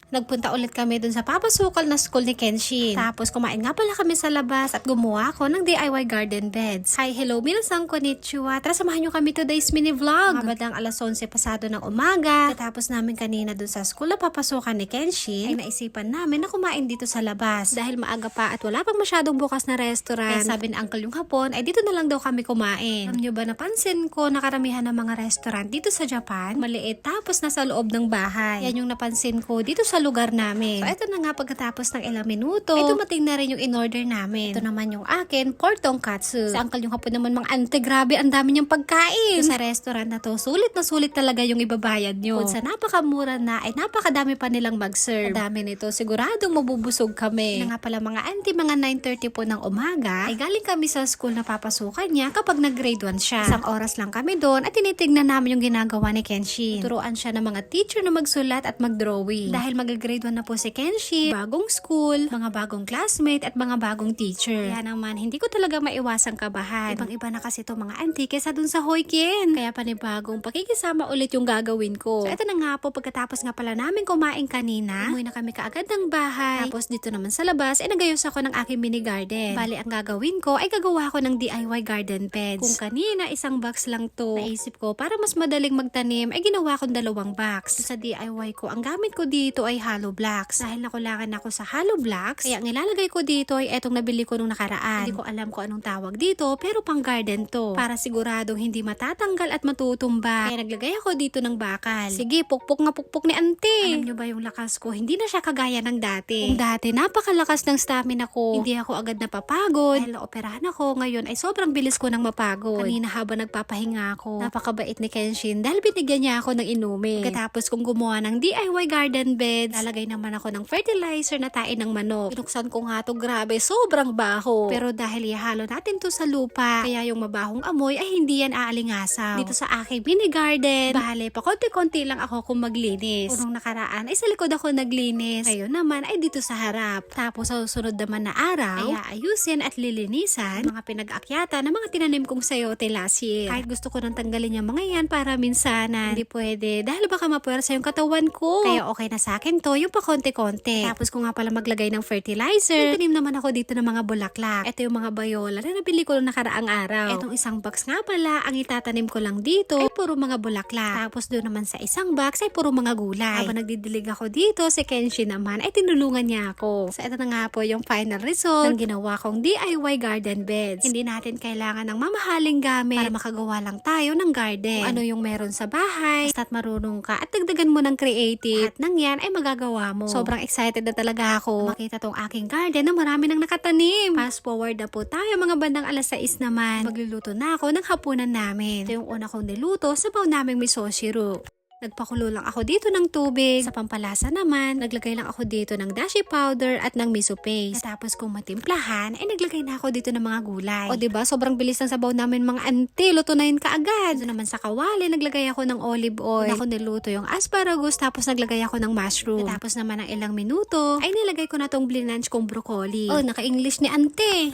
Nagpunta ulit kami dun sa papasukal na school ni Kenshin. Tapos kumain nga pala kami sa labas at gumawa ako ng DIY garden beds. Hi, hello, minasang konnichiwa. Tara, samahan nyo kami today's mini vlog. Mga bandang alas 11 pasado ng umaga. Tapos namin kanina dun sa school na papasukan ni Kenshin, ay naisipan namin na kumain dito sa labas. Dahil maaga pa at wala pang masyadong bukas na restaurant. Kaya sabi ni Uncle yung hapon, ay dito na lang daw kami kumain. Alam nyo ba, napansin ko na karamihan ng mga restaurant dito sa Japan, maliit tapos nasa loob ng bahay. Yan yung napansin ko dito sa lugar namin. So, ito na nga pagkatapos ng ilang minuto, ay dumating na rin yung in-order namin. Ito naman yung akin, pork tonkatsu. Sa Uncle yung hapon naman, mga ante, grabe, ang dami niyang pagkain. So, sa restaurant na to, sulit na sulit talaga yung ibabayad nyo. Kung sa napakamura na, ay napakadami pa nilang mag-serve. Ang dami nito, siguradong mabubusog kami. Na nga pala mga auntie, mga 9:30 po ng umaga, ay galing kami sa school na papasukan niya kapag nag-grade 1 siya. Isang oras lang kami doon at tinitignan namin yung ginagawa ni Kenshin. Turuan siya ng mga teacher na magsulat at mag-drawing. Dahil mag-grade 1 na po si Kenshin, bagong school, mga bagong classmate at mga bagong teacher. Kaya naman, hindi ko talaga maiwasang kabahan. Ibang-iba na kasi itong mga auntie kesa dun sa Hoikien. Kaya panibagong pakikisama ulit yung gagawin ko. So, ito na nga po, pagkatapos nga pala namin kumain kanina, umuwi na kami kaagad ng bahay. Tapos dito naman sa labas, ay nagayos ako ng aking mini garden. Bali, ang gagawin ko ay gagawa ko ng DIY garden beds. Kung kanina, isang box lang to, naisip ko, para mas madaling magtanim, ay ginawa kong 2 box. So, sa DIY ko, ang gamit ko dito ay hollow blocks. Dahil nakulangan ako sa hollow blocks, kaya ang ilalagay ko dito ay etong nabili ko nung nakaraan. Hindi ko alam kung anong tawag dito, pero pang garden to. Para siguradong hindi matatanggal at matutumba. Kaya naglagay ako dito ng bakal. Sige, pukpok nga pukpok ni auntie. Alam nyo ba yung lakas ko? Hindi na siya kagaya ng dati. Kung dati, napakalakas ng stamina ko. Hindi ako agad napapagod. Dahil naoperahan ako, ngayon ay sobrang bilis ko nang mapagod. Kanina habang nagpapahinga ako, napakabait ni Kenshin dahil binigyan niya ako ng inumin. Pagkatapos kong gumawa ng DIY garden beds, lalagay naman ako ng fertilizer na tain ng manok. Pinuksan ko nga to, grabe, sobrang baho. Pero dahil ihalo natin to sa lupa, kaya yung mabahong amoy ay hindi yan aalingasaw. Dito sa aking mini garden, bahale pa konti-konti lang ako kung maglinis. Unang nakaraan ay sa likod ako naglinis. Ngayon naman ay dito sa harap. Tapos sa susunod naman na araw, ay aayusin at lilinisan mga pinag-akyata na mga tinanim kong sayote last year. Kahit gusto ko nang tanggalin yung mga yan para minsanan, hindi pwede dahil baka mapuwersa yung katawan ko. Kaya okay na sa akin to, yung pa konti-konti. Tapos ko nga pala maglagay ng fertilizer, tanim naman ako dito ng mga bulaklak. Ito yung mga bayola na nabili ko nung nakaraang araw. Itong isang box nga pala, ang itatanim ko lang dito ay puro mga bulaklak. Tapos doon naman sa isang box ay puro mga gulay. Habang nagdidilig ako dito, si Kenshin naman ay tinulungan niya ako. So ito na nga po yung final result ng ginawa kong DIY garden beds. Hindi natin kailangan ng mamahaling gamit para makagawa lang tayo ng garden. Kung ano yung meron sa bahay, basta't marunong ka at dagdagan mo ng creative, at nang yan ay magagawa mo. Sobrang excited na talaga ako makita tong aking garden na marami nang nakatanim. Fast forward na po tayo, mga bandang alas 6 naman. Magluluto na ako ng hapunan namin. Ito yung una kong niluto, sabaw naming miso shiro. Nagpakulo lang ako dito ng tubig. Sa pampalasa naman, naglagay lang ako dito ng dashi powder at ng miso paste. Tapos kung matimplahan, ay naglagay na ako dito ng mga gulay. O diba, sobrang bilis ng sabaw namin mga auntie. Luto na yun kaagad. Ito naman sa kawali, naglagay ako ng olive oil. Ako niluto yung asparagus, tapos naglagay ako ng mushroom. Tapos naman ng ilang minuto, ay nilagay ko na tong blinange kong broccoli. Oh, naka-English ni auntie.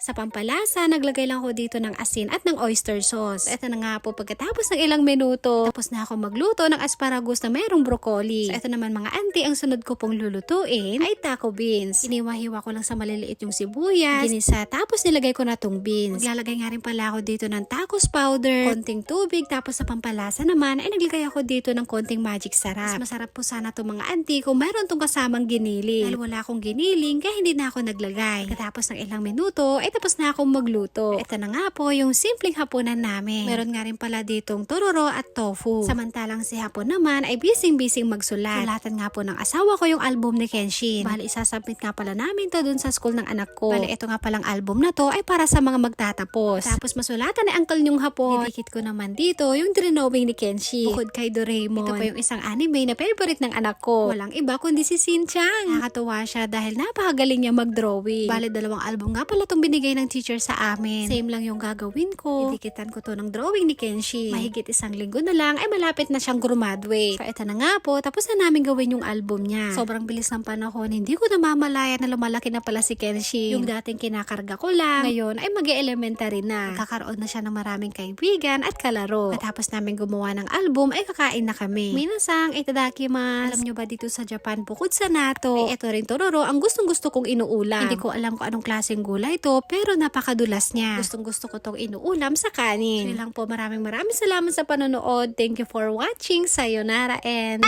Sa pampalasa, naglagay lang ako dito ng asin at ng oyster sauce. Ito na nga po, pagkatapos ng ilang minuto, tapos na ako magluto ng asparagus na mayroong broccoli. So ito naman mga auntie, ang sunod ko pong lulutuin ay taco beans. Iniwa-hiwa ko lang sa maliliit yung sibuyas, ginisa, tapos nilagay ko na tong beans. Maglalagay nga rin pala ako dito ng tacos powder, konting tubig, tapos sa pampalasa naman ay naglagay ako dito ng konting magic sarap. Mas masarap po sana to mga auntie kung mayroon tong kasamang giniling. Dahil wala akong giniling, kaya hindi na ako naglagay. Pagkatapos ng ilang minuto, ay tapos na akong magluto. Ito na nga po yung simpleng hapunan namin. Meron nga rin pala ditong tororo at tofu. Samantalang si hapon naman ay bising-bising magsulat. Sulatan nga po ng asawa ko yung album ni Kenshin. Bali, isasubmit nga pala namin to dun sa school ng anak ko. Bali, ito nga palang album na to ay para sa mga magtatapos. Tapos masulatan ni uncle yung hapon. Didikit ko naman dito yung drawing ni Kenshin. Bukod kay Doraemon. Ito pa yung isang anime na favorite ng anak ko. Walang iba kundi si Shin-chan. Nakakatuwa siya dahil napakagaling niya mag-drawing. Bali, 2 album nga pala itong binigay binigay ng teacher sa amin. Same lang yung gagawin ko. Idikitan ko to ng drawing ni Kenshi. Mahigit isang linggo na lang ay malapit na siyang graduate. So ito na nga po, tapos na namin gawin yung album niya. Sobrang bilis ng panahon, hindi ko namamalaya na lumalaki na pala si Kenshi. Yung dating kinakarga ko lang, ngayon ay mag-elementary na. Kakaroon na siya ng maraming kaibigan at kalaro. Katapos namin gumawa ng album ay kakain na kami. Minasang itadakimasu. Alam nyo ba dito sa Japan, bukod sa natto, ay ito rin tororo ang gustong-gusto kong inuulam. Hindi ko alam kung anong klaseng gulay ito, pero napakadulas niya. Gustong-gusto ko tong inuulam sa kanin. So lang po, maraming salamat sa panonood. Thank you for watching. Sayonara and...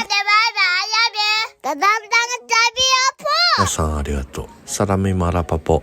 皆さんありがとう。サラミマラパポ。